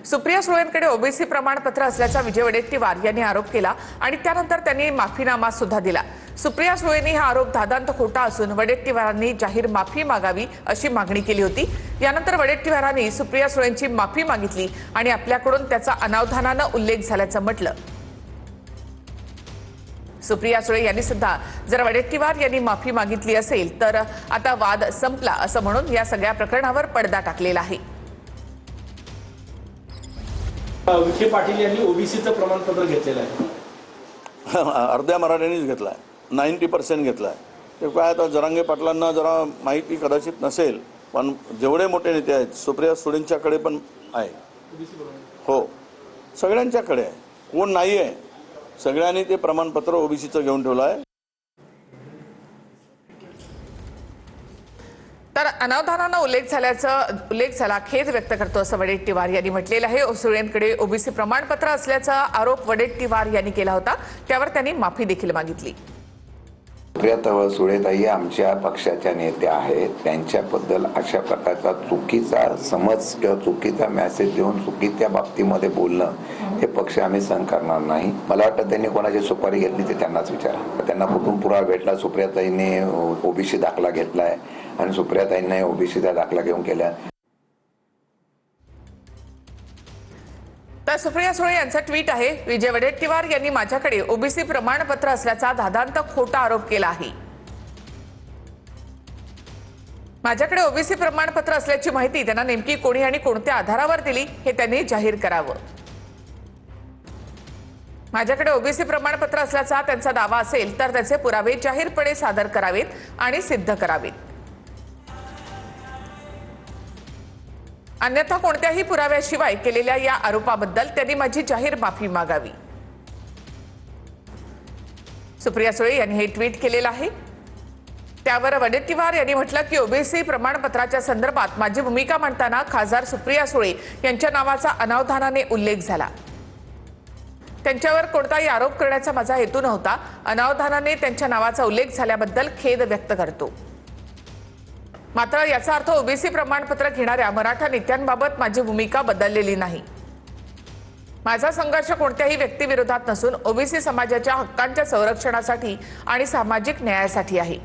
Supriya सुळेंकडे OBC प्रमाणपत्र असल्याचा विजय वडेट्टीवार यांनी आरोप केला आणि त्यानंतर त्यांनी माफीनामा सुद्धा दिला। सुप्रिया सुळेंनी हा आरोप धादांत खोटा असून वडेट्टीवारांनी जाहीर माफी मागावी अशी मागणी केली होती। यानंतर वडेट्टीवारांनी सुप्रिया सुळेंची माफी मागितली आणि आपल्याकडून त्याचा अनावधानाने उल्लेख झाल्याचं म्हटलं। सुप्रिया सुळे यांनी सुद्धा जर वडेट्टीवार यांनी माफी मागितली असेल तर आता वाद संपला असं म्हणून या सगळ्या प्रकरणावर पडदा टाकलेला आहे। विखे पाटील यांनी ओबीसीचं प्रमाणपत्र घेतलेलं आहे। अर्ध्या मराठ्यांनीच घेतलाय, 90% घेतलाय। ते काय आता जरांगे पाटलांना जरा माहिती कदाचित नसेल, पण जेवढे मोठे नेते आहेत सुप्रिया सुळेंच्याकडे पण आहे। हो, सगळ्यांच्याकडे आहे, कोण नाही आहे, सगळ्यांनी ते प्रमाणपत्र ओबीसीचं घेऊन ठेवलं आहे। तर अनावधानाने उल्लेख झाला खेद व्यक्त करतो असं वडेट्टीवार यांनी म्हटलेलं आहे। सुळेंकडे ओबीसी प्रमाणपत्र असल्याचा आरोप वडेट्टीवार यांनी केला होता, त्यावर त्यांनी माफी देखील मागितली। सुप्रिया सुळेताई आमच्या पक्षाच्या नेत्या आहेत, त्यांच्याबद्दल अशा प्रकारचा चुकीचा समज किंवा चुकीचा मेसेज देऊन चुकीच्या बाबतीमध्ये बोलणं हे पक्ष आम्ही सहन करणार नाही। मला वाटतं त्यांनी कोणाची सुपारी घेतली ते त्यांनाच विचारा, त्यांना कुठून पुरावा भेटला। सुप्रियाताईंनी ओबीसी दाखला घेतलाय आणि सुप्रियाताईंनी ओबीसीचा दाखला घेऊन केला। तर सुप्रिया सुळे यांचं ट्विट आहे, विजय वडेट्टीवार यांनी माझ्याकडे ओबीसी प्रमाणपत्र असल्याचा धादांत खोटा आरोप केला आहे। माझ्याकडे ओबीसी प्रमाणपत्र असल्याची माहिती त्यांना नेमकी कोणी आणि कोणत्या आधारावर दिली हे त्यांनी जाहीर करावं। माझ्याकडे ओबीसी प्रमाणपत्र असल्याचा त्यांचा दावा असेल तर त्याचे पुरावे जाहीरपणे सादर करावेत आणि सिद्ध करावेत, अन्यथा कोणत्याही पुराव्याशिवाय केलेल्या या आरोपाबद्दल त्यांनी माझी जाहीर माफी मागावी। सुप्रिया सुळे यांनी हे ट्विट केलेलं आहे। त्यावर वडेट्टीवार यांनी म्हटलं की ओबीसी प्रमाणपत्राच्या संदर्भात माझी भूमिका मांडताना खासदार सुप्रिया सुळे यांच्या नावाचा अनावधानाने उल्लेख झाला। त्यांच्यावर कोणताही आरोप करण्याचा माझा हेतू नव्हता। अनावधानाने त्यांच्या नावाचा उल्लेख झाल्याबद्दल खेद व्यक्त करतो। मात्र याचा अर्थ ओबीसी प्रमाणपत्र घेणाऱ्या मराठा नेत्यांबाबत माझी भूमिका बदललेली नाही। माझा संघर्ष कोणत्याही व्यक्तीविरोधात नसून ओबीसी समाजाच्या हक्कांच्या संरक्षणासाठी आणि सामाजिक न्यायासाठी आहे।